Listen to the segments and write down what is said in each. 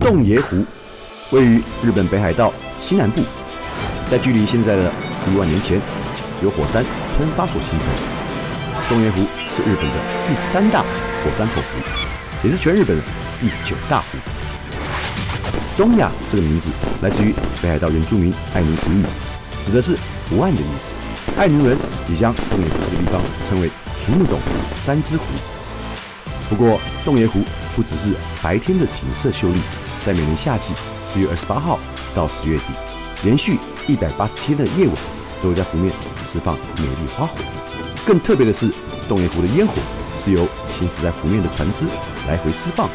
洞爷湖位于日本北海道西南部，在距离现在的11万年前，由火山喷发所形成。洞爷湖是日本的第3大火山口湖，也是全日本的第9大湖。东亚这个名字来自于北海道原住民爱奴族语，指的是湖岸的意思。爱奴人也将洞爷湖这个地方称为听不懂三之湖。不过，洞爷湖不只是白天的景色秀丽，在每年夏季4月28号到10月底，连续180天的夜晚，都会在湖面释放美丽花火。更特别的是，洞爷湖的烟火是由行驶在湖面的船只来回释放，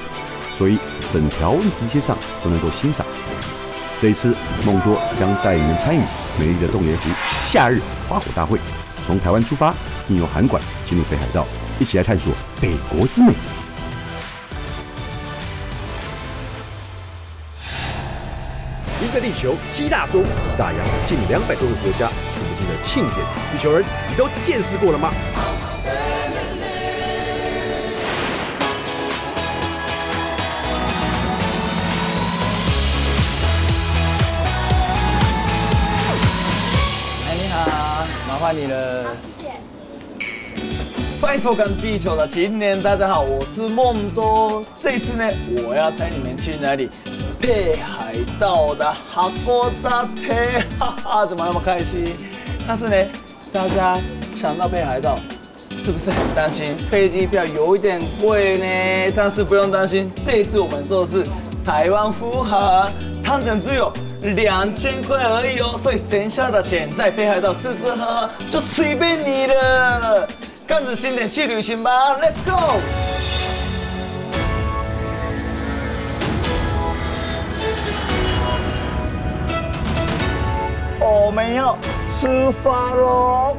所以整条温平街上都能够欣赏。这一次，梦多将带你们参与美丽的洞爷湖夏日花火大会，从台湾出发，经由函馆进入北海道，一起来探索北国之美。一个地球7大洲，大洋近200多个国家，数不尽的庆典，地球人你都见识过了吗？你好，麻烦你了。谢谢。欢迎收看《地球的今年》，大家好，我是梦多。这一次呢，我要带你们去哪里？北海道的函館，哈哈，怎么那么开心？但是呢，大家想到北海道，是不是很担心飞机票有一点贵呢？但是不用担心，这一次我们做的是台湾复航，汤整只有2000块而已哦，所以剩下的钱在北海道吃吃喝喝就随便你了。跟着经典去旅行吧 ，Let's go！我们要出发喽！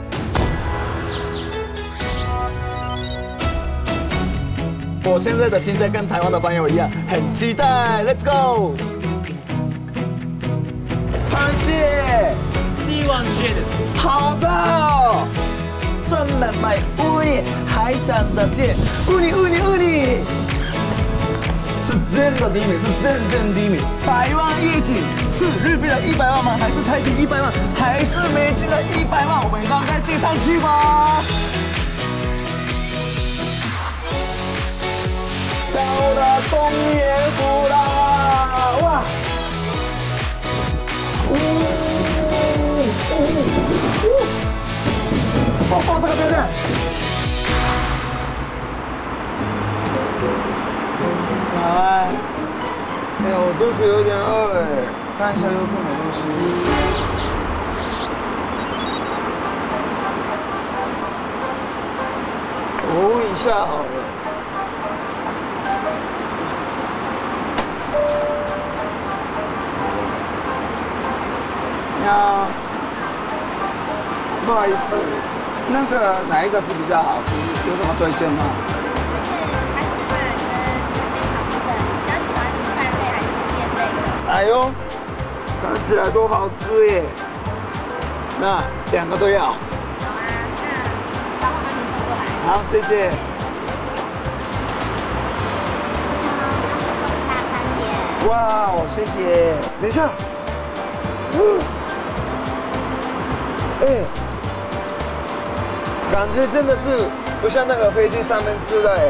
我现在的心态跟台湾的朋友一样，很期待。Let's go！ 螃蟹，帝王蟹です。好的，专门卖乌尼海胆的店，乌尼。是真的第一名，是真第一名。100万业绩是日币的100万吗？还是台币100万？还是美金的100万？我们赶快进上去吧！到了洞爷湖啦！哇！哦，这个漂亮！哎，我肚子有点饿哎，看一下有什么东西。我问一下好了。你好，不好意思，那个哪一个是比较好吃？有什么推荐吗？哎呦，看起来都好吃耶！那2个都要。好啊，那把我帮你送过来。好，谢谢。送一下餐点。哇，谢谢。等一下，感觉真的是不像那个飞机上面吃的哎。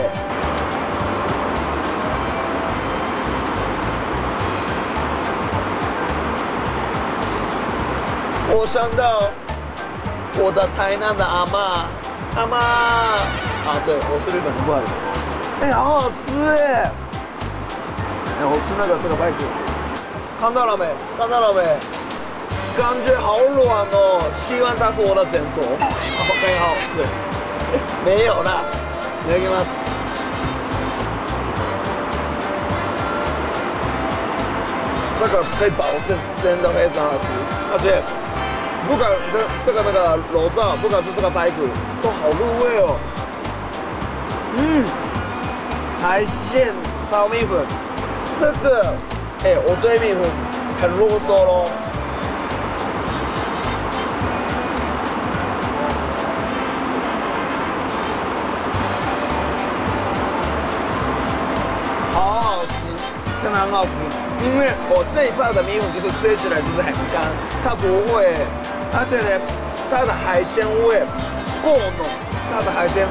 我想到我的台南的阿嬷，啊，对，我是日本人，不好意思。好好吃哎！我吃这个排骨，看到了没？感觉好软哦，希望它是我的枕头。OK， 好好吃。没有啦，いただきます。这个可以保证真的非常好吃，而且。不管这个肉燥，不管是这个排骨，都好入味哦。海鲜炒米粉，这个，我对米粉很啰嗦咯。好好吃，真的很好吃。因为我这一包的米粉就是追起来就是很干，它不会，而且呢，它的海鲜味够浓，它的海鲜，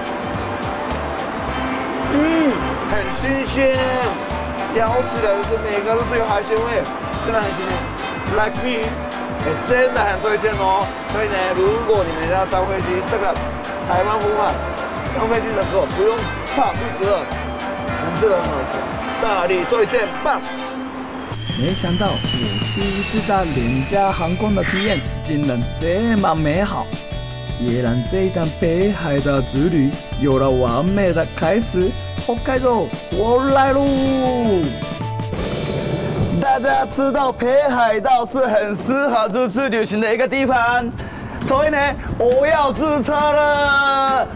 很新鲜，咬起来就是每个都是有海鲜味，真的很新鲜。Like me， 真的很推荐哦。所以呢，如果你们要上飞机，这个台湾呼饭，上飞机的时候不用怕肚子饿，真的很好吃，大力推荐，棒！没想到我第一次搭廉价航空的体验竟然这么美好，也让这一趟北海道之旅有了完美的开始。北海道，我来喽！大家知道北海道是很适合日式旅行的一个地方，所以呢，我要自车了。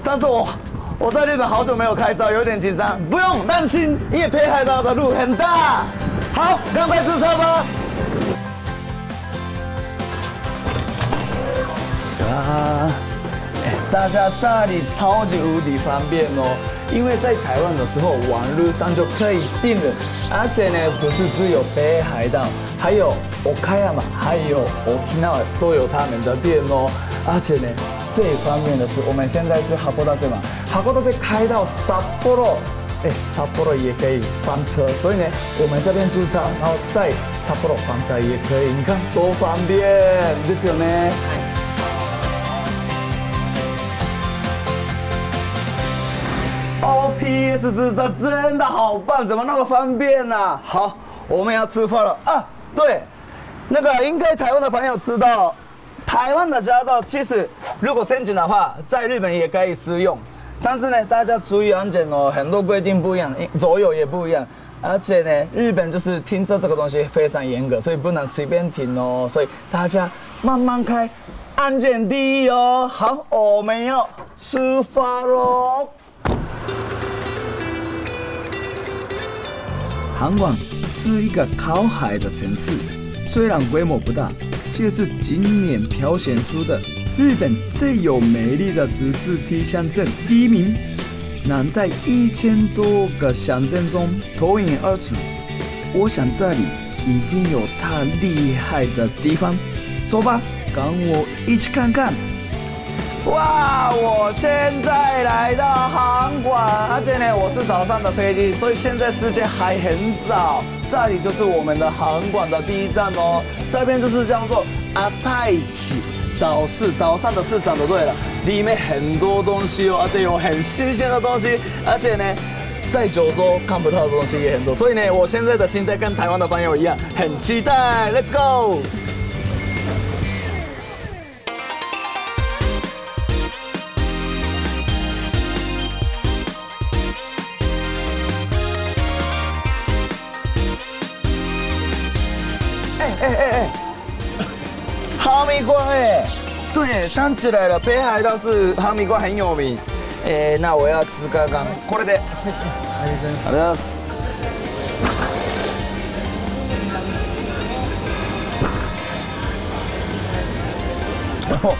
但是我在日本好久没有开车，有点紧张。不用担心，因为北海道的路很大。好，赶快自车吧。大家这里超级无敌方便哦。因为在台湾的时候，网络上就可以订了，而且呢，不是只有北海道，还有岡山，还有沖縄都有他们的店哦。而且呢，最方便的是，我们现在是函館嘛，函館开到札幌，札幌也可以翻车，所以呢，我们这边租车，然后在札幌翻车也可以，你看多方便，ですよね。OTS 自车真的好棒，怎么那么方便呢？好，我们要出发了啊！对，那个应该台湾的朋友知道，台湾的驾照其实如果申请的话，在日本也可以使用，但是呢，大家注意安全哦，很多规定不一样，左右也不一样，而且呢，日本就是停车这个东西非常严格，所以不能随便停哦，所以大家慢慢开，安全第一哦。好，我们要出发喽！函馆是一个靠海的城市，虽然规模不大，却是今年票选出的日本最有魅力的自治体乡镇第一名，能在1000多个乡镇中脱颖而出。我想这里一定有它厉害的地方，走吧，跟我一起看看。哇！我现在来到函馆，而且呢，我是早上的飞机，所以现在时间还很早。这里就是我们的函馆的第一站哦，这边就是叫做朝市早市，早上的市场就对了，里面很多东西哦，而且有很新鲜的东西，而且呢，在九州看不到的东西也很多，所以呢，我现在的心态跟台湾的朋友一样，很期待 ，Let's go！哈密瓜对，想起来了，北海道是哈密瓜很有名。那我要吃刚刚これで。好的。然后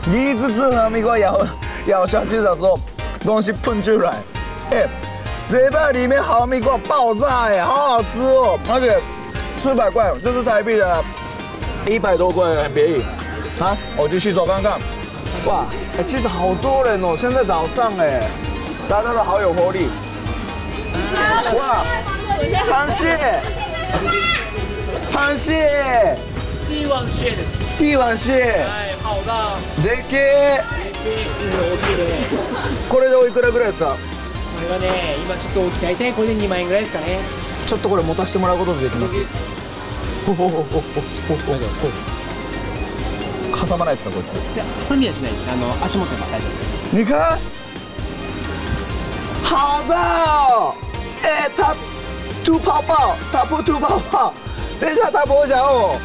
第一次吃哈密瓜咬下去的时候，东西喷出来，嘴巴里面哈密瓜爆炸好好吃哦，而且400块，就是台币的100多块，很便宜。啊，我继续走看看。哇，其实好多人哦，现在早上大家都好有活力。哇，螃蟹，帝王蟹です。帝王蟹。好大。でけえ。これでおいくらぐらいですか？これはね、今ちょっと大きい、大体これで2万円ぐらいですかね。ちょっとこれ持たせてもらうことできます？かさばないですかこいつ？いや、ハサミはしないです。足元が大丈夫です。你看，好大哦！它吐泡泡，它不吐泡泡。等一下，它不会讲哦，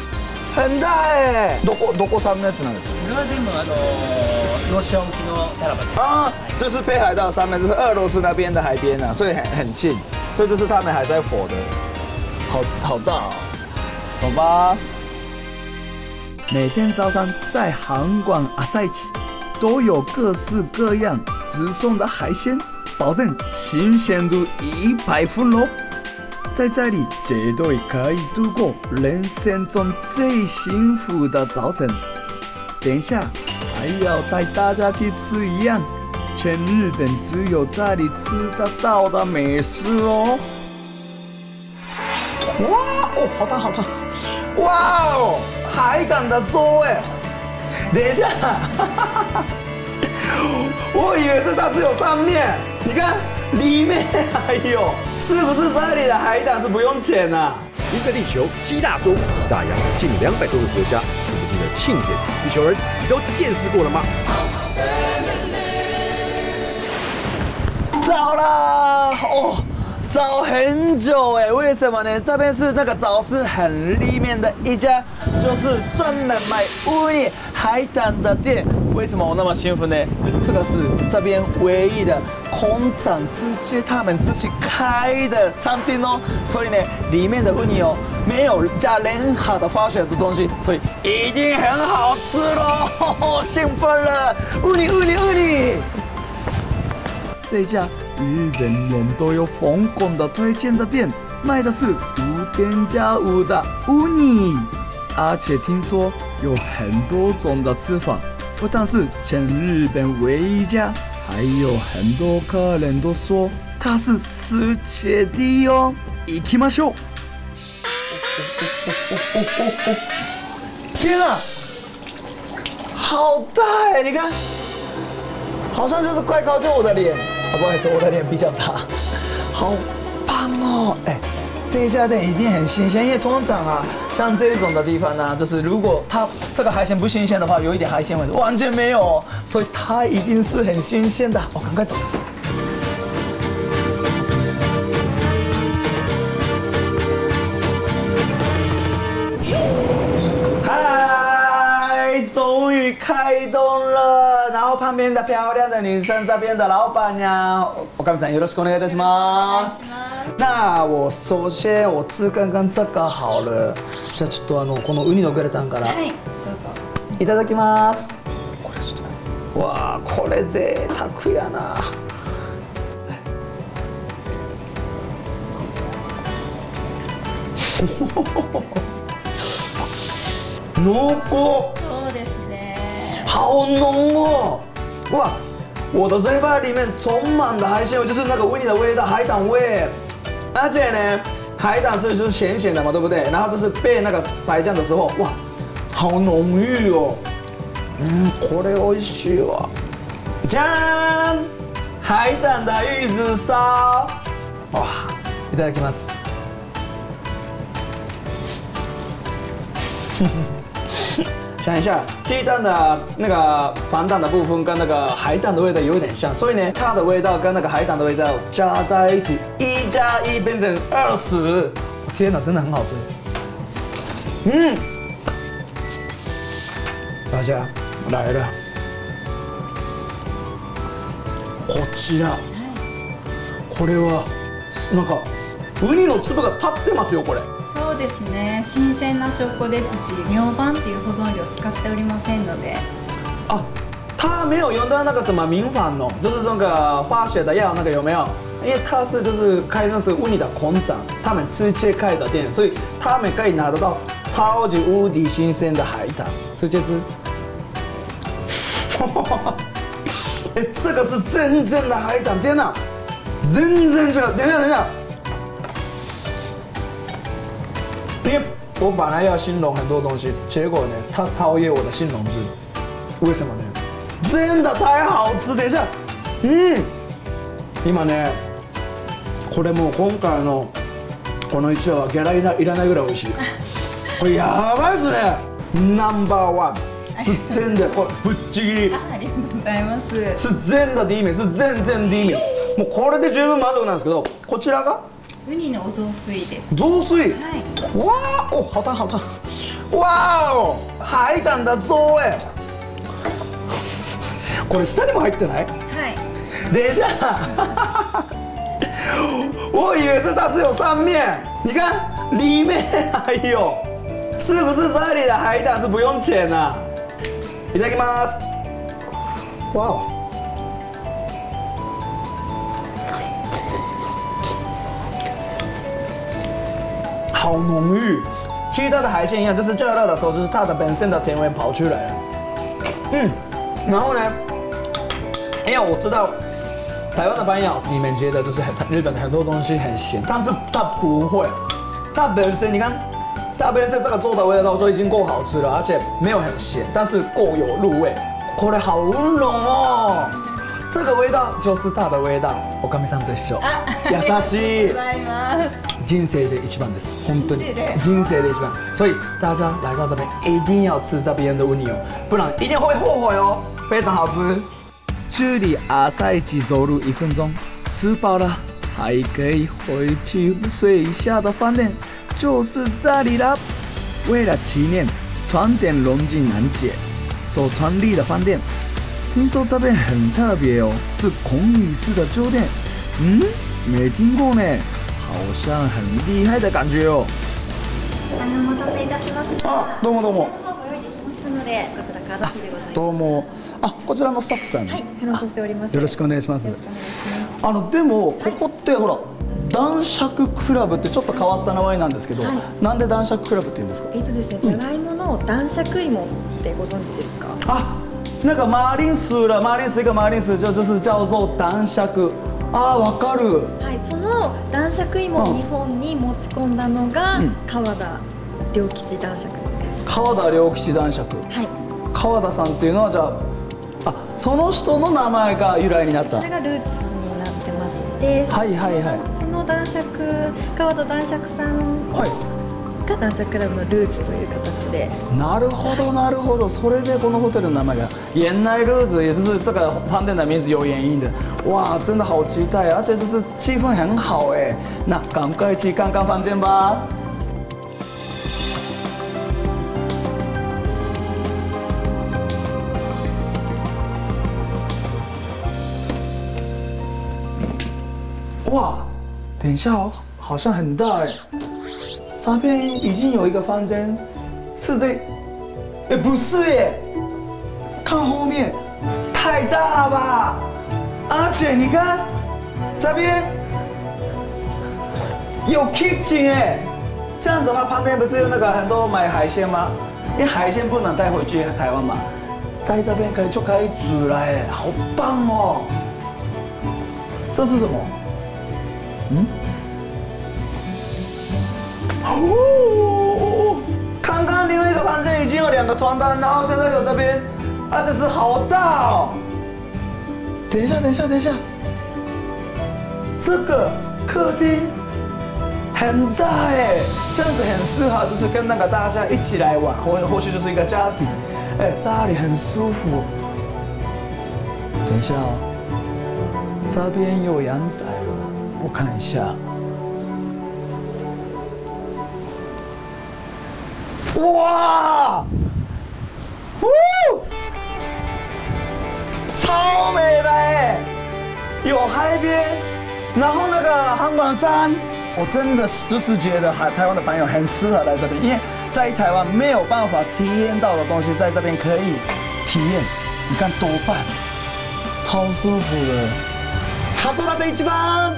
很大どこ産のやつなんですか？これは全部ロシア沖のタラバです。啊，这是北海道上面，这是俄罗斯那边的海边啊，所以很近，所以这是他们还在火的，好大哦。走吧。每天早上在函馆朝市都有各式各样直送的海鲜，保证新鲜度100分喽。在这里绝对可以度过人生中最幸福的早晨。等一下还要带大家去吃一样全日本只有这里吃得到的美食哦。哇哦，好烫好烫！哇哦，海胆的座位。等一下，我以为是它只有上面，你看里面还有，是不是这里的海胆是不用钱啊？一个地球7大洲，大洋近200多个国家，数不尽的庆典，地球人你都见识过了吗？找啦！哦，找很久哎，为什么呢？这边是那个早市很里面的一家，就是专门卖乌尼海胆的店。为什么我那么幸福呢？这个是这边唯一的空场直接他们自己开的餐厅哦，所以呢，里面的乌尼哦没有加任何的化学的东西，所以一定很好吃咯，兴奋了！乌尼乌尼乌尼！这家日本人都有疯狂的推荐的店，卖的是5+5的乌尼，而且听说有很多种的吃法，不但是全日本唯一一家，还有很多客人都说它是世界第一哦。行きましょう！天啊，好大哎！你看，好像就是快靠近我的脸。不好意思，我的脸比较大，好棒哦！哎，这一家店一定很新鲜，因为通常啊，像这种的地方呢，就是如果它这个海鲜不新鲜的话，有一点海鲜味，完全没有哦，所以它一定是很新鲜的。我赶快走。嗨，终于开动了！然后旁边的漂亮的女生，这边的老板娘，おかみさんよろしくお願いいたします。那我首先我吃刚刚这个好了，じゃあちょっとこのウニのグラタンから。はい、どうぞ。いただきます。これちょっと。わあ、これ贅沢やな。濃厚。そうですね。好浓哦！哇，我的嘴巴里面充满了海鲜味，就是那个乌尼的味道，海胆味。而且呢，海胆是咸咸的嘛，对不对？然后就是配那个白酱的时候，哇，好浓郁哦。これ美味しいわ。じゃん，海胆的玉子烧。哇，いただきます。想一下，鸡蛋的那个防弹的部分跟那个海胆的味道有一点像，所以呢，它的味道跟那个海胆的味道加在一起，1+1变成20。天哪，真的很好吃。大家来了，こちら、これはなんかウニの粒が立ってますよこれ。そうですね。新鮮な証拠ですし、明板っていう保存料使っておりませんので。啊，它没有用到那个什么明矾哦，就是那个化学的药那个有没有？因为它是就是开那是乌尼的空场，他们直接开的店，所以他们可以拿得到超级无敌新鲜的海胆，直接吃。哎，这个是真正的海胆，天哪，真正这个，等一下等一下。因为我本来要形容很多东西，结果呢，它超越我的形容词。为什么呢？真的太好吃！等一下，今ね、これもう今回のこの1話はギャラいらないぐらい美味しい。これやばいですね。ナンバーワン，是真的，これぶっちぎり。ありがとうございます。是真的第一名，是真正第一名。もうこれで十分満足なんですけど、こちらが。ウニのお雑炊です。雑炊。はい。哇哦，好烫好烫！哇哦，海胆的座位。これ下にも入ってない？はい。等一下，我以为是它只有上面，你看里面还有，是不是这里的海胆是不用钱啊？いただきます。哇哦！好浓郁。其实它的海鲜一样，就是加热的时候，就是它的本身的甜味跑出来了。然后呢，因为我知道台湾的朋友你们觉得就是日本的很多东西很咸，但是它不会，它本身你看。它本身这个做的味道就已经够好吃了，而且没有很咸，但是够有入味。これ好浓哦，这个味道就是它的味道。おかみさんと一緒。優しい。人生で一番です。本当に。人生的一番。所以大家来到这边一定要吃这边的乌牛，不然一定会后悔哦。非常好吃。距离朝一走路1分钟，吃饱了还可以回去睡一下的饭店。就是这里了。为了纪念传点龙井南姐所创立的饭店，听说这边很特别哦，是孔女士的酒店。没听过呢，好像很厉害的感觉哦。お待たせいたしました。あ、どうもどうも。ご用意できましたので、こちらカードキーでございます。どうも。こちらのスタッフさん。はい、フロントしております。よろしくお願いします。よろしくお願いします。でもここってほら。男爵クラブってちょっと変わった名前なんですけど、なんで男爵クラブって言うんですか？ですね、じゃがいもの男爵芋ってご存知ですか？那个马铃薯了，马铃薯一个马铃薯就是叫做男爵。わかる。はい、その男爵芋を日本に持ち込んだのが川田良吉男爵です。川田良吉男爵。はい。川田さんっていうのはじゃあ、その人の名前が由来になった。それがルーツになってまして。はいはいはい。男爵川田男爵さんが男爵クラブのルーツという形で。なるほどなるほど，それでこのホテル的名前が原来ルーツ也就是这个饭店的名字有原因的。哇，真的好期待，而且就是气氛很好哎。那赶快去看看房间吧。哇！等一下哦，好像很大哎。这边已经有一个房间，是这？不是耶，看后面，太大了吧！而且你看，这边有 kitchen 哎，这样子的话，旁边不是有那个很多买海鲜吗？因为海鲜不能带回去台湾嘛，在这边就可以煮了哎，好棒哦！这是什么？刚刚另外一个房间已经有2个床单，然后现在有这边，而且是好大哦。等一下，这个客厅很大哎，这样子很适合，就是跟那个大家一起来玩，或许就是一个家庭，这里很舒服。等一下哦，这边有阳台哦，我看一下。哇，超美的哎，有海边，然后那个航管山，我真的就是觉得台湾的朋友很适合来这边，因为在台湾没有办法体验到的东西，在这边可以体验。你看多棒，超舒服的。函館一番。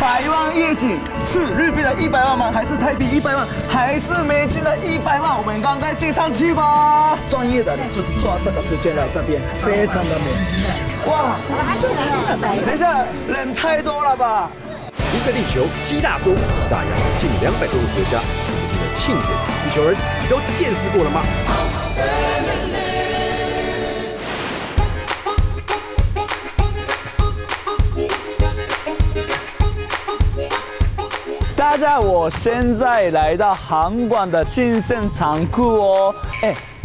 100万夜景是日币的100万吗？还是台币100万？还是美金的100万？我们赶快去上去吧！专业的就是抓这个时间来这边，非常的美。哇！等一下，人太多了吧？一个地球7大洲，大洋近200多个国家，数不尽的庆典，地球人你都见识过了吗？大家，我现在来到航馆的金盛仓库哦，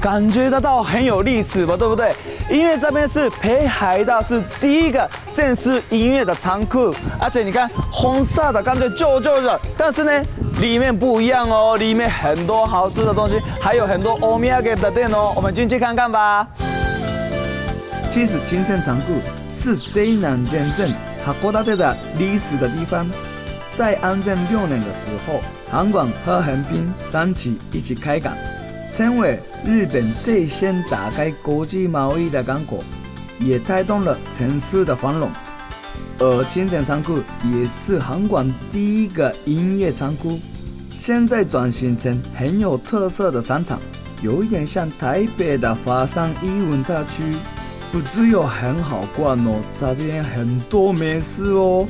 感觉得到很有历史吧，对不对？因为这边是北海道是第一个正式营业的仓库，而且你看红色的感觉旧的，但是呢里面不一样哦，里面很多好吃的东西，还有很多欧米茄的店哦，我们进去看看吧。其实金盛仓库是最南见证函館的历史的地方。在安政6年的时候，航馆和横滨长崎一起开港，成为日本最先打开国际贸易的港口，也带动了城市的繁荣。而金盛仓库也是航馆第一个营业仓库，现在转型成很有特色的商场，有一点像台北的华山艺文特区。不只有很好逛哦，这边很多美食哦。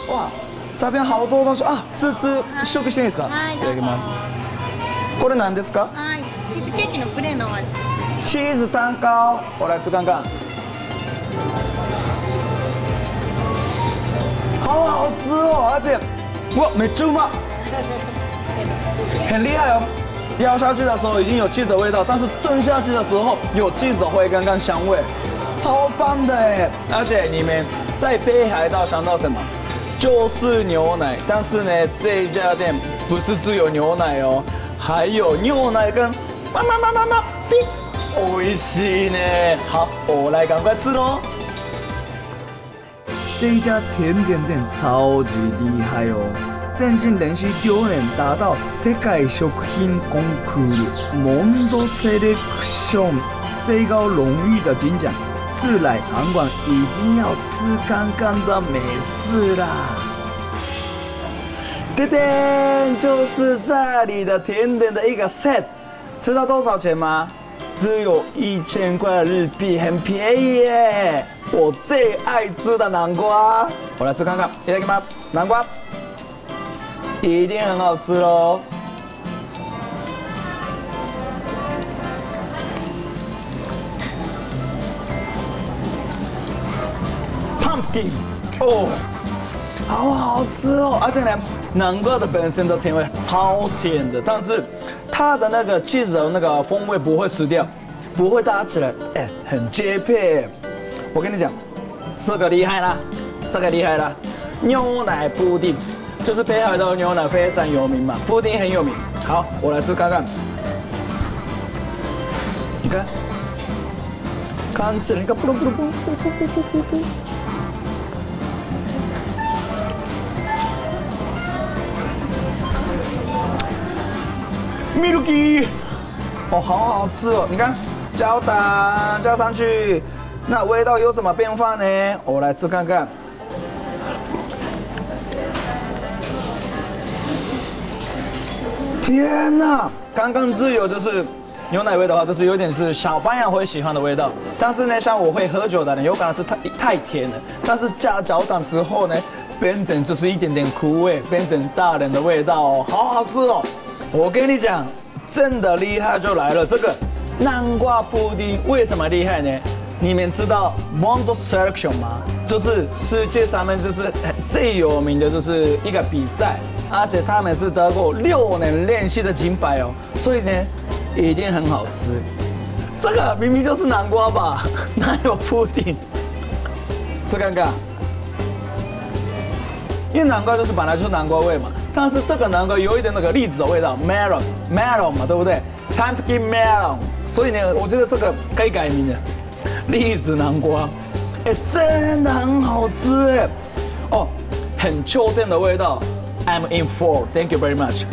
哇，这边好多东西啊！是吃試食していいですか？いただきます。これ何ですか？はい、チーズケーキのプレーンのお味。チーズ蛋糕，我来吃看看。好好吃哦，而且哇，没猪吗？很厉害哦！咬下去的时候已经有 cheese 的味道，但是炖下去的时候有 cheese 的回甘跟香味，超棒的哎！而且你们在北海道想到什么？就是牛奶，但是呢，这一家店不是只有牛奶哦，还有牛奶跟冰，美味しい呢。好，我来赶快吃喽。这一家甜点店超级厉害哦，曾经连续6年达到世界食品コンクールモンドセレクション最高荣誉的金奖，是来韩馆一定要吃看看的美食啦。对对，就是这里的甜点的一个 set， 知道多少钱吗？只有1000块日币，很便宜耶！我最爱吃的南瓜，我来吃看看。いただきます。南瓜一定很好吃哦。Pumpkin， 哦，好好吃哦！而且呢，南瓜的本身的甜味超甜的，但是它的那个 cheese 的那个风味不会失掉，不会搭起来，哎，很接配。我跟你讲，这个厉害啦，这个厉害啦！牛奶布丁，就是北海道牛奶非常有名嘛，布丁很有名。好，我来吃看看。你看，看起来你看，噗噜噗噜噗噗噗噗噗噗。Milky， 哦，好好吃哦！你看，焦糖加上去。那味道有什么变化呢？我来吃看看。天哪！刚刚只有就是牛奶味的话，就是有点是小朋友会喜欢的味道。但是呢，像我会喝酒的人，有可能是太甜了。但是加焦糖之后呢，变成就是一点点苦味，变成大人的味道哦，好好吃哦！我跟你讲，真的厉害就来了。这个南瓜布丁为什么厉害呢？你们知道 Mondo Selection 吗？就是世界上面就是最有名的就是一个比赛，而且他们是得过6年连续的金牌哦，所以呢一定很好吃。这个明明就是南瓜吧，哪有布丁？吃看看，因为南瓜就是本来就是南瓜味嘛，但是这个南瓜有一点那个栗子的味道 ，melon 嘛，对不对 ？Pumpkin melon， 所以呢，我觉得这个可以改名的。栗子南瓜，哎，真的很好吃哎，哦，很秋天的味道。I'm in for, thank you very much。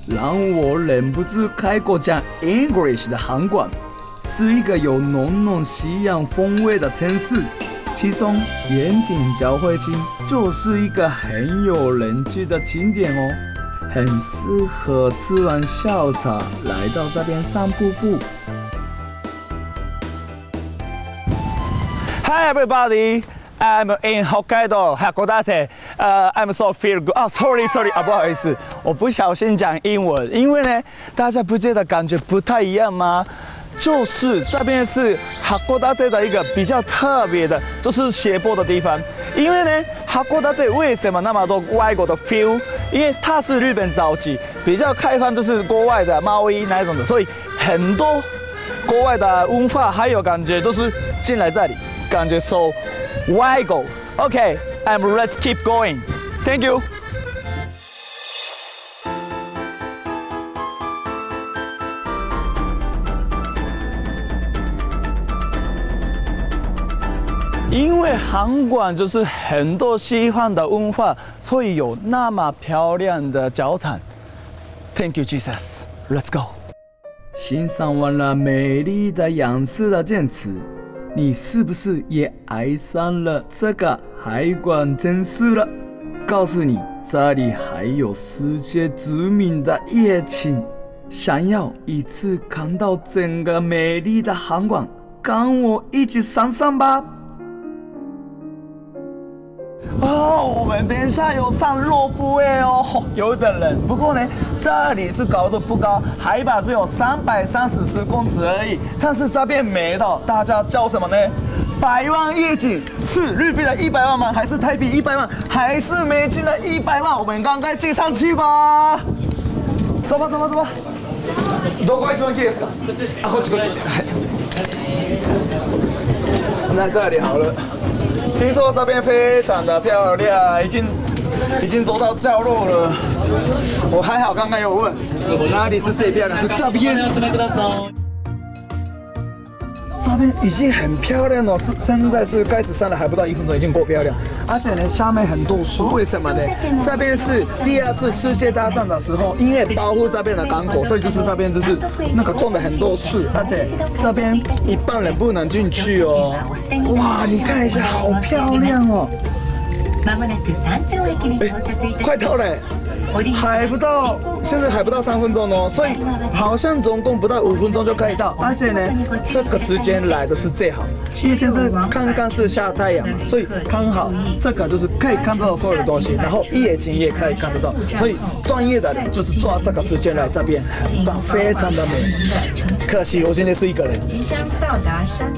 让我忍不住开口讲 English 的韩馆，是一个有浓浓西洋风味的城市，其中岩顶教会厅就是一个很有人气的景点哦，很适合吃完下午茶来到这边散步步。Hi everybody, I'm in Hokkaido, Hakodate. I'm so feel good. 啊 ，sorry， 啊，不好意思，我不小心讲英文，因为呢，大家不觉得感觉不太一样吗？就是这边是 Hakodate 的一个比较特别的，就是斜坡的地方。因为呢 ，Hakodate 为什么那么多外国的 feel？ 因为它是日本早期比较开放，就是国外的贸易那一种的，所以很多国外的文化还有感觉都是进来这里。感觉 so wiggle. Okay, let's keep going. Thank you. 因为韩馆就是很多西方的文化，所以有那么漂亮的教堂。Thank you, Jesus. Let's go. 欣赏完了美丽的仰视的剑齿，你是不是也爱上了这个海馆真是了？告诉你，这里还有世界知名的夜景。想要一次看到整个美丽的航馆，跟我一起上上吧！我们等一下有上肉布哦，有点冷。不过呢，这里是高度不高，海拔只有330公尺而已。但是这边美到大家叫什么呢？100万夜景，是日币的100万吗？还是台币100万？还是美金的100万？我们赶快去上去吧！走吧。どこが一番綺麗ですか？こっち。在这里好了。听说这边非常的漂亮，已经走到角落了。我还好，刚刚有问哪里是最漂亮，是这边。这边已经很漂亮了，现在是开始上了，还不到1分钟，已经够漂亮。而且呢，下面很多树，为什么呢？这边是第2次世界大战的时候，因为保护这边的港口，所以就是这边就是那个种了很多树，而且这边一般人不能进去哦。哇，你看一下，好漂亮哦！快到了。现在还不到3分钟哦，所以好像总共不到5分钟就可以到，而且呢，这个时间来的是最好，因为现在刚刚是下太阳嘛，所以刚好这个就是可以看到所有的东西，然后夜景也可以看得到，所以专业的人就是抓这个时间来这边，很棒，非常的美。可惜我现在是一个人。即将到达山。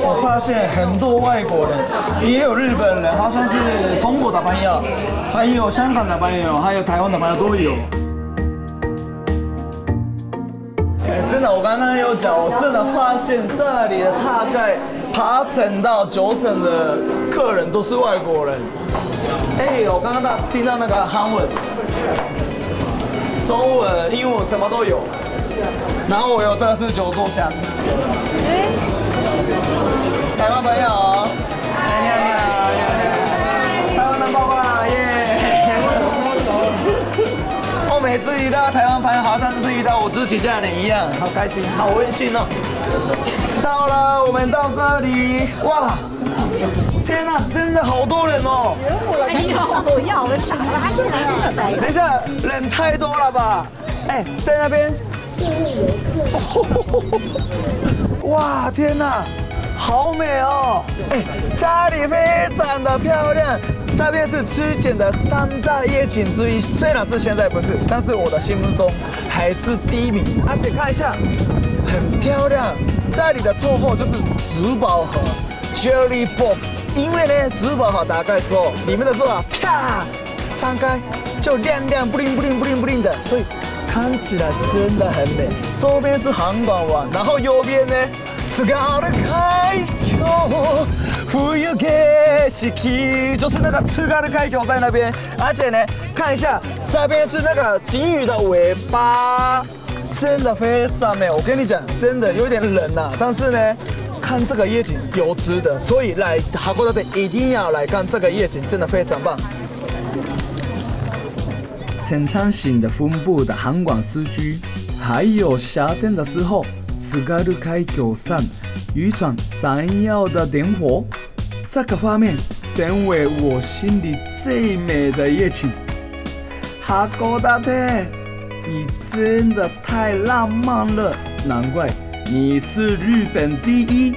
我发现很多外国人，也有日本人，好像是中国的朋友，还有香港的朋友，还有台湾的朋友都有。真的，我刚刚有讲，我真的发现这里的大概8成到9成的客人都是外国人。我刚刚听到那个韩文、中文、英文什么都有。然后我有这个是9座香。台湾朋友，你好，台湾的爸爸耶！我每次遇到台湾朋友，好像就是遇到我自己家人一样，好开心，好温馨哦。到了，我们到这里，哇！天哪，真的好多人哦！我要，我傻了，等一下，人太多了吧？在那边。哇，天哪！好美哦！这里非常的漂亮，这边是之前的3大夜景之一，虽然是现在不是，但是我的心目中还是第1名。而且看一下，很漂亮。这里的绰号就是珠宝盒 （Jewelry Box），因为呢，珠宝盒打开之后，里面的珠宝啪散开就亮亮不灵不灵不灵不灵的，所以看起来真的很美。左边是航馆湾，然后右边呢。津軽海峡，冬景色，就是那个津軽海峡在那边，而且呢，看一下这边是那个鲸鱼的尾巴，真的非常美。我跟你讲，真的有点冷呐，但是呢，看这个夜景有值得，所以来函館的一定要来看这个夜景，真的非常棒。成长型的分布的航馆市区，还有夏天的时候。津軽海峡上渔船闪耀的灯火，这个画面成为我心里最美的夜景。函館，你真的太浪漫了，难怪你是日本第1。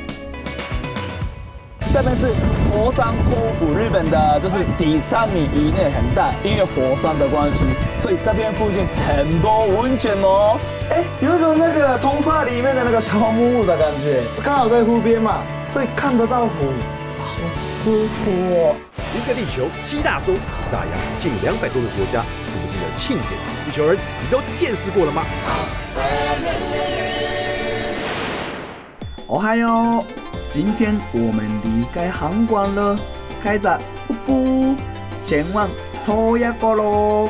这边是火山口湖，日本的就是底3米以内很大，因为火山的关系，所以这边附近很多温泉哦。有一种那个童话里面的那个小木屋的感觉，刚好在湖边嘛，所以看得到湖，好舒服哦。一个地球7大洲，大洋近200多个国家，数不尽的庆典。地球人，你都见识过了吗？哦嗨哟！今天我们离开航馆了，开着瀑布前往洞爺湖喽。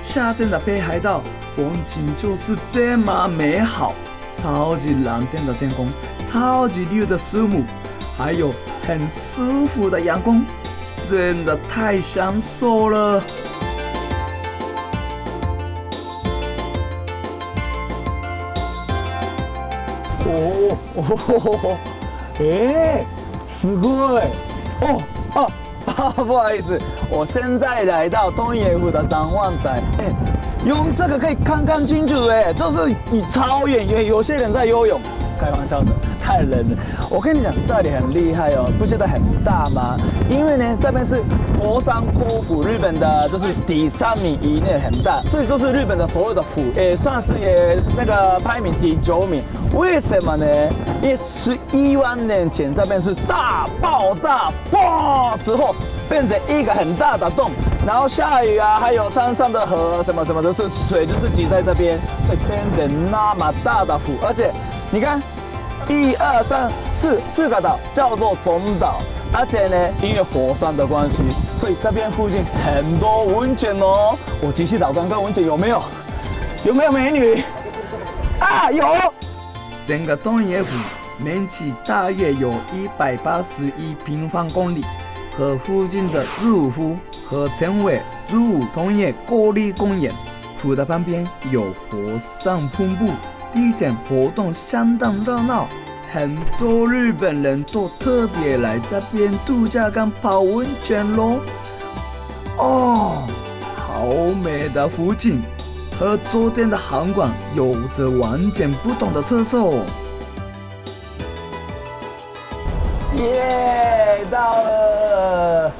夏天的北海道。风景就是这么美好，超级蓝天的天空，超级绿的树木，还有很舒服的阳光，真的太享受了。哦，すごい不好意思，我现在来到东野湖的展望台，用这个可以看看清楚，就是你超远，有些人在游泳，开玩笑的，太冷了。我跟你讲，这里很厉害哦，不觉得很大吗？因为呢，这边是火山口湖，日本的就是第3名以内很大，所以就是日本的所有的湖，算是那个排名第9名。为什么呢？因为11万年前这边是大爆炸，爆之后变成一个很大的洞，然后下雨啊，还有山上的河什么什么的，是水就是挤在这边，所以变成那么大的湖。而且你看，1、2、3、4个岛叫做总岛，而且呢，因为火山的关系，所以这边附近很多温泉哦。我继续找看看温泉有没有，有没有美女？啊，有。整个东野湖面积大约有181平方公里，和附近的日舞湖合称为日舞东野国立公园。湖的旁边有火山瀑布，地层活动相当热闹，很多日本人都特别来这边度假跟泡温泉咯。哦，好美的湖景！和昨天的航馆有着完全不同的特色哦。耶，到了！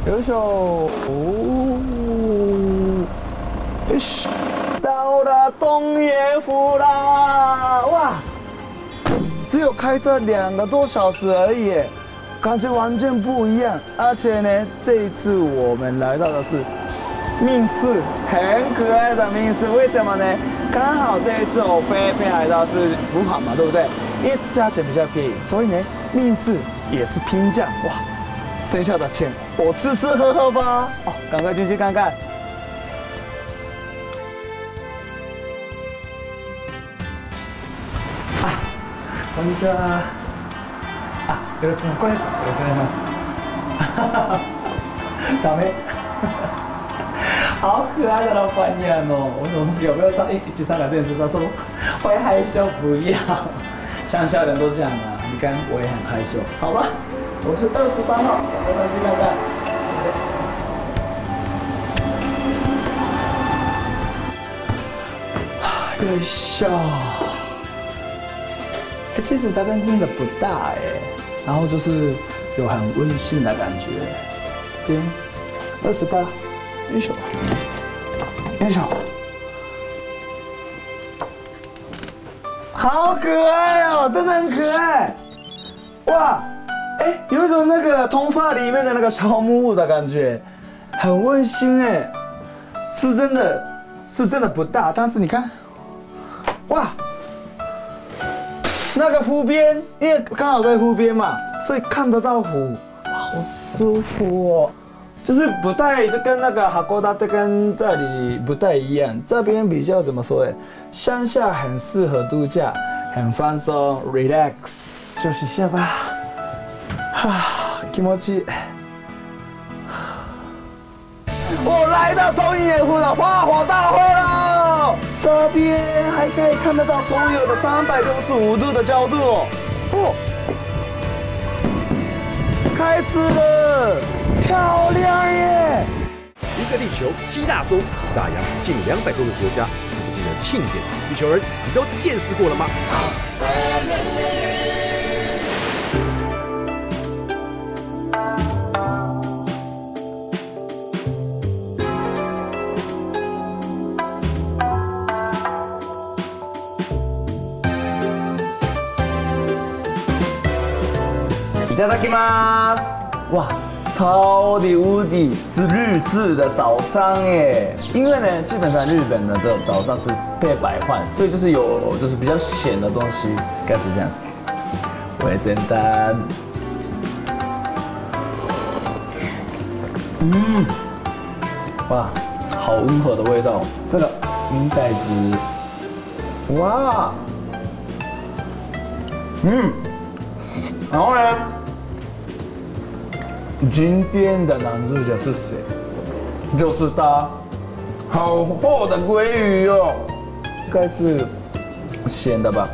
よいしょ！よし，到了东野湖啦！哇，只有开车2个多小时而已，感觉完全不一样。而且呢，这一次我们来到的是命寺，很可爱的命寺，为什么呢？刚好这一次我飞北海道是福航嘛，对不对？因为价钱比较便宜，所以呢，命寺也是平价。哇，剩下的钱我吃吃喝喝吧。哦，赶快进去看看。啊，こんにちは。啊，よろしくお願いします。よろしくお願いします。哈哈哈，ダメ。好可爱的老板娘哦！我说有没有一起上个电视？他说会害羞，不要。乡下人都这样啊，你看我也很害羞。好吧，我是28号，我上去看看。よいしょ。其实这边真的不大然后就是有很温馨的感觉。这边28。よいしょ，よいしょ，好可爱哦，真的很可爱，哇，有一种那个童话里面的那个小木屋的感觉，很温馨是真的不大，但是你看，哇，那个湖边，因为刚好在湖边嘛，所以看得到湖，好舒服哦。就是不太就跟那个函館跟这里不太一样，这边比较怎么说乡下很适合度假，很放松 ，relax， 休息一下吧。気持ちいい。我来到东野湖的花火大会了，这边还可以看得到所有的365度的角度哦。开始了。漂亮耶！一个地球7大洲，大洋近200多个国家，数不尽的庆典，地球人你都见识过了吗？いただきます。哇！超级无敌是日式的早餐耶！因为呢，基本上日本的这种早上是配白饭，所以就是有就是比较咸的东西，该是这样子。我也简单。哇，好温和的味道。这个明太子，哇，然后呢？今天的男主角是谁？就是他，好厚的鲑鱼哦，应该是咸的吧，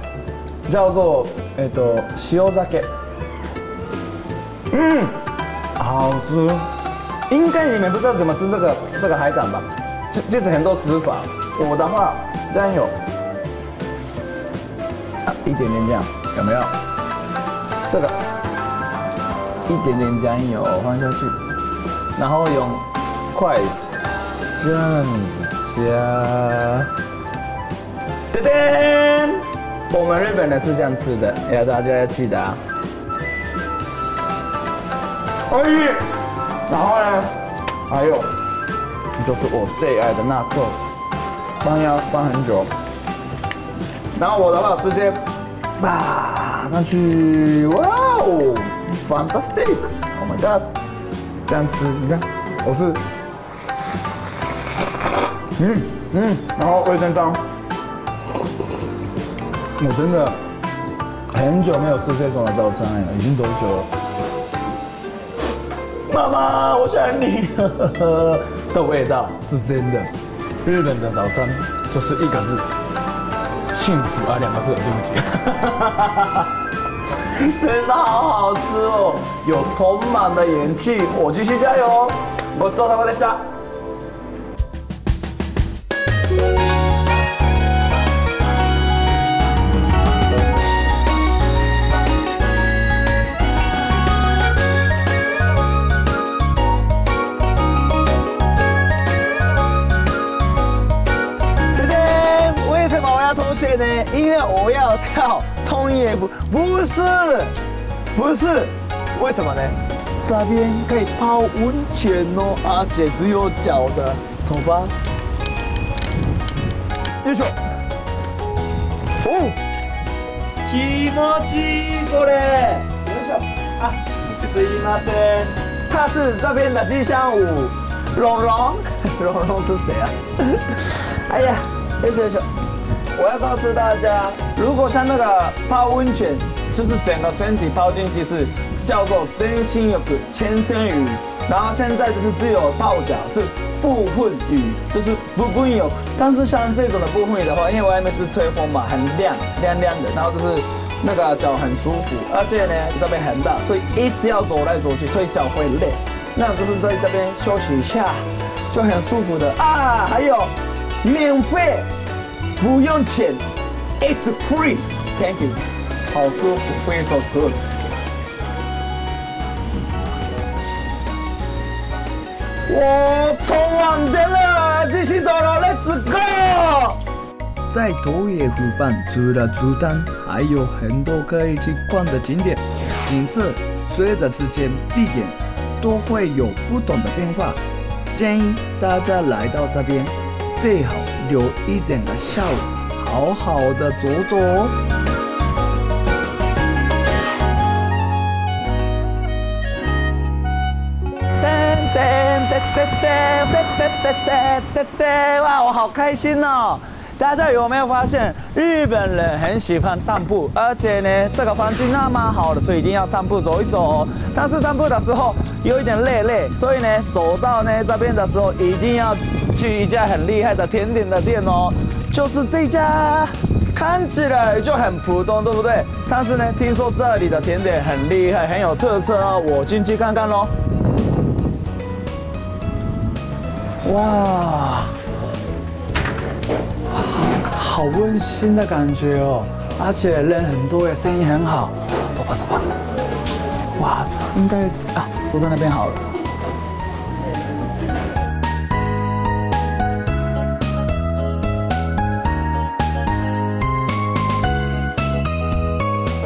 叫做塩鮭，好吃。应该你们不知道怎么吃这个海胆吧？就是很多吃法。我的话，酱油，一点点酱，有没有？这个一点点酱油放下去，然后用筷子这样子夹。噔噔，我们日本人是这样吃的，要大家要记得啊。然后呢，还有就是我最爱的纳豆，要放很久。然后我的话直接把上去，哇哦 ，fantastic！Oh my god！ 这样吃，你看，我是，然后味噌汤，我真的很久没有吃这种的早餐了，已经多久了？妈妈，我想你的味道是真的。日本的早餐就是一个字，幸福啊，2个字，对不起。真的好好吃哦，有充满的元气，我继续加油哦！ごちそうさまでした。所以呢，因为我要跳通野舞，不是，为什么呢？这边可以泡温泉哦，而且只有脚的，走吧。よいしょ。哦，気持ちいいこれ。よいしょ。啊，すいません，他是这边的吉祥物，龙龙是谁啊？哎呀，よいしょよいしょ。我要告诉大家，如果像那个泡温泉，就是整个身体泡进去是叫做全身浴、全身浴，然后现在就是只有泡脚是部分浴，就是部分浴。但是像这种的部分浴的话，因为外面是吹风嘛，很亮的，然后就是那个脚很舒服，而且呢这边很大，所以一直要走来走去，所以脚会累。那就是在这边休息一下，就很舒服的啊。还有免费。不用钱 ，It's free. Thank you. 好舒服 ，Feel so good. 我冲完电了，继续走了 ，Let's go. 在东野湖畔除了竹滩，还有很多可以去逛的景点，景色随着时间、地点都会有不同的变化。建议大家来到这边，最好留一整个下午，好好的走走哦。哇，我好开心哦！大家有没有发现，日本人很喜欢散步，而且呢，这个环境那么好的，所以一定要散步走一走哦。但是散步的时候有一点累，所以呢，走到呢这边的时候，一定要去一家很厉害的甜点的店哦，就是这家。看起来就很普通，对不对？但是呢，听说这里的甜点很厉害，很有特色哦，我进去看看咯。哇！好温馨的感觉哦，而且人很多耶，生意很好。走吧。哇，应该坐在那边好了。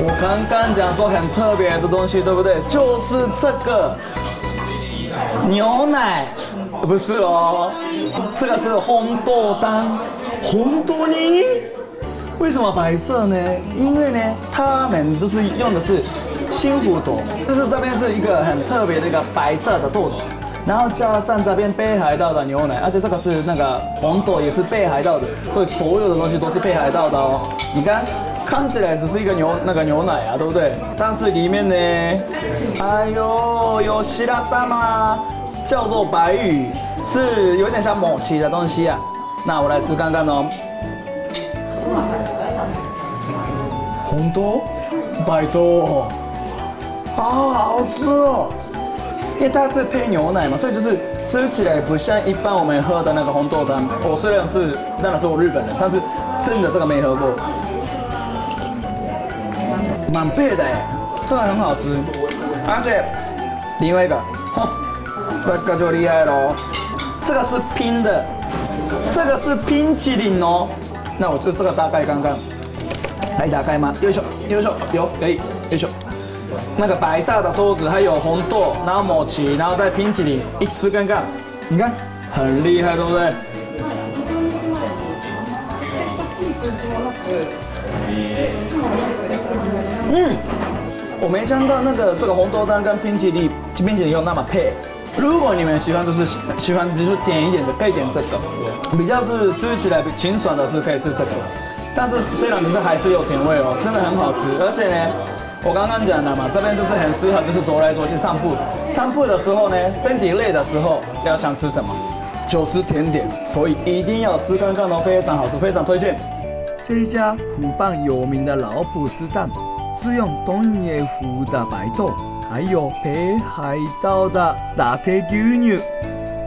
我刚刚讲说很特别的东西，对不对？就是这个牛奶，不是哦，这个是红豆汤。红豆泥为什么白色呢？因为呢，他们就是用的是新胡豆，就是这边是一个很特别的一个白色的豆子，然后加上这边北海道的牛奶，而且这个是那个红豆也是北海道的，所以所有的东西都是北海道的哦。你看看起来只是一个牛奶啊，对不对？但是里面呢，哎呦，有希腊蛋啊，叫做白玉，是有点像抹奇的东西啊。那我来吃看看哦。红豆，白豆，好好吃哦。因为它是配牛奶嘛，所以就是吃起来不像一般我们喝的那个红豆汤。我虽然是当然是我日本人，但是真的这个没喝过。蛮配的哎，这个很好吃，而且另外一个，这个就厉害喽，这个是拼的，这个是冰淇淋哦。那我就这个大概看看，来打开吗？よいしょ，よいしょ，有可以，よいしょ。那个白色的豆子，还有红豆，然后抹奇，然后再冰淇淋，一起吃看看，你看很厉害，对不对？我没想到这个红豆汤跟冰淇淋有那么配。如果你们喜欢就是甜一点的，可以点这个。比较是吃起来清爽的是可以吃这个，但是虽然只是还是有甜味哦，真的很好吃。而且呢，我刚刚讲的嘛，这边就是很适合就是走来走去散步。散步的时候呢，身体累的时候要想吃什么，就是甜点，所以一定要吃看看哦，非常好吃，非常推荐。这一家湖畔有名的老普斯蛋，是用东野湖的白豆，还有北海道的打铁牛乳，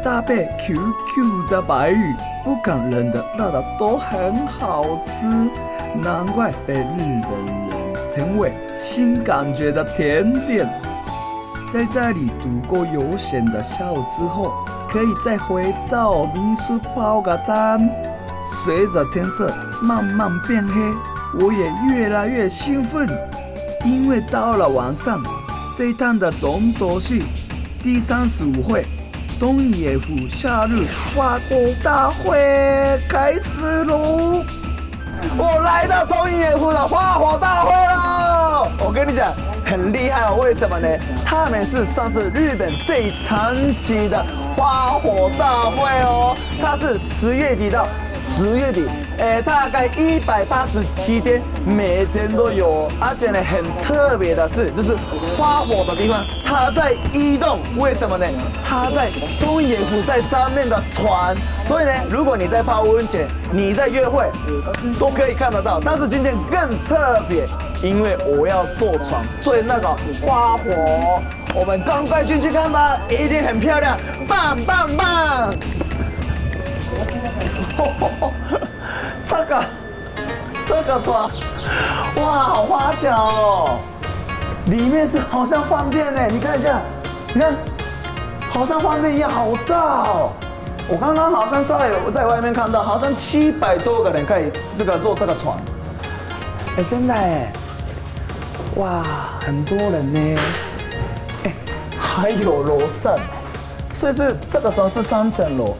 搭配 QQ 的白玉，不感人的辣的都很好吃，难怪被日本人称为新感觉的甜点。在这里度过悠闲的下午之后，可以再回到民宿泡个汤。随着天色慢慢变黑，我也越来越兴奋，因为到了晚上，这一趟的总斗是第35回东野湖夏日花火大会开始喽！我来到东野湖的花火大会了，我跟你讲很厉害哦，为什么呢？他们是算是日本最长期的花火大会哦，它是10月底到10月底，大概187天，每天都有，而且呢，很特别的是，就是花火的地方它在移动，为什么呢？它在东野湖在上面的船，所以呢，如果你在泡温泉，你在约会，都可以看得到。但是今天更特别，因为我要坐船追那个花火，我们赶快进去看吧，一定很漂亮，棒棒棒！这个船，哇，好花巧哦！里面是好像饭店呢，你看一下，你看，好像饭店一样，好大哦！我刚刚好像在外面看到，好像700多个人可以坐这个船，真的哎，哇，很多人呢，还有楼上，所以是这个船是3层楼。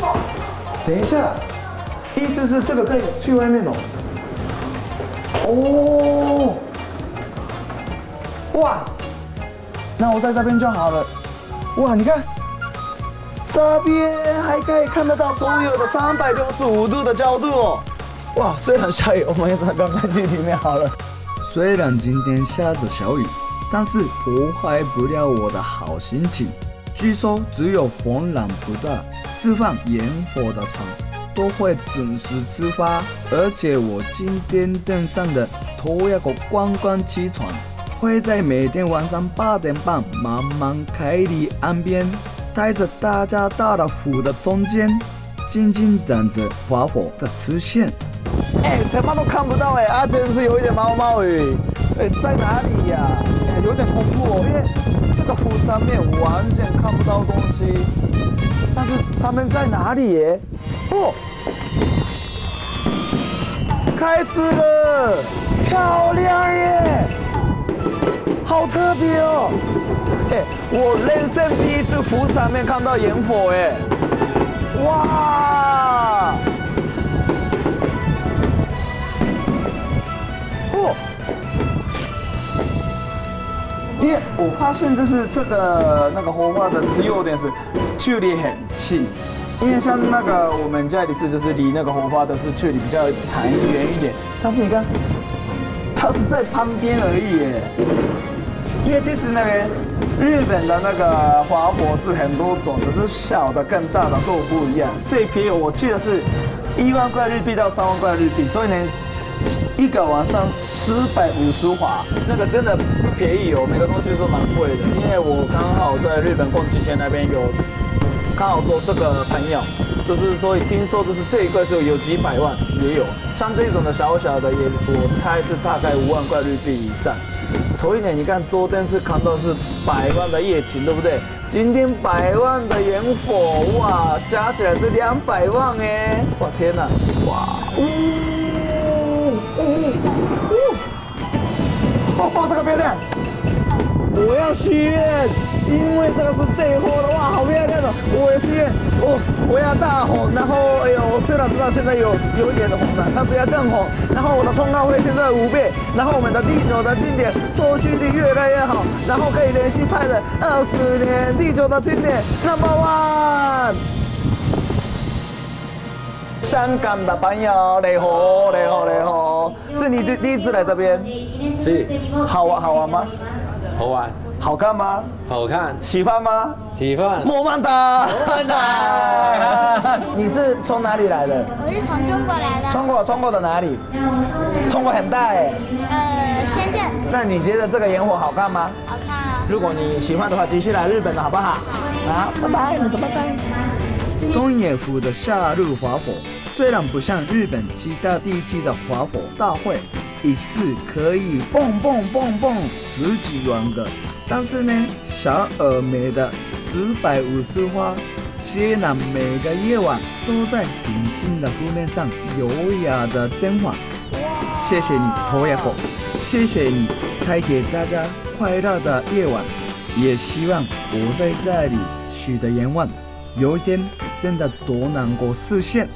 等一下。意思是这个可以去外面哦。哦，哇，那我在这边就好了。哇，你看，这边还可以看得到所有的365度的角度哦。哇，虽然下雨，我们赶快去里面好了。虽然今天下着小雨，但是破坏不了我的好心情。据说只有风浪不大，释放烟火的场都会准时出发，而且我今天登上的洞爷湖观光汽船，会在每天晚上8点半慢慢开离岸边，带着大家到了湖的中间，静静等着花火的出现。什么都看不到而且是有一点毛毛雨，在哪里呀？有点恐怖哦，因为这个湖上面完全看不到东西，但是上面在哪里耶？哦，开始了，漂亮耶，好特别哦！我人生第一次湖上面看到烟火哇！哦，因为我发现就是那个火花的优点是距离很近。因为像我们家里是就是离那个火花的是距离比较长远一点，但是你看它是在旁边而已耶。因为其实那个日本的那个华火是很多种的，是小的跟大的都不一样。最便宜我记得是1万块日币到3万块日币，所以呢，一个晚上450华，那个真的不便宜哦，每个东西都蛮贵的。因为我刚好在日本逛极限那边有刚好做这个朋友，就是所以听说就是这一个是有几百万也有，像这种的小小的也我猜是大概5万块日币以上。所以呢，你看昨天是看到是100万的夜景，对不对？今天100万的烟火，哇，加起来是200万哎！哇天哪，哇，这个漂亮！我要许愿，因为这个是最火的哇，好漂亮的！我要许愿，我要大红，然后哎呦，虽然知道现在有一点的红了，但是要更红。然后我的通告费现在5倍，然后我们的地球的经典收视率越来越好，然后可以连续拍了20年地球的经典 No.1。香港的朋友，你好，是你第一次来这边？是，好玩吗？好玩，好看吗？好看，喜欢吗？喜欢。莫曼达，你是从哪里来的？我是从中国来的。中国的哪里？中国很大哎。深圳。那你觉得这个烟火好看吗？好看啊。如果你喜欢的话，继续来日本的好不好？好，拜拜，你说拜拜。东野湖的夏日华火虽然不像日本其他地区的华火大会一次可以蹦10几万个，但是呢，小而美的450花，接纳每个夜晚都在平静的湖面上优雅的绽放。谢谢你，洞爷湖，谢谢你带给大家快乐的夜晚，也希望我在这里许的愿望，有一天真的都能够实现。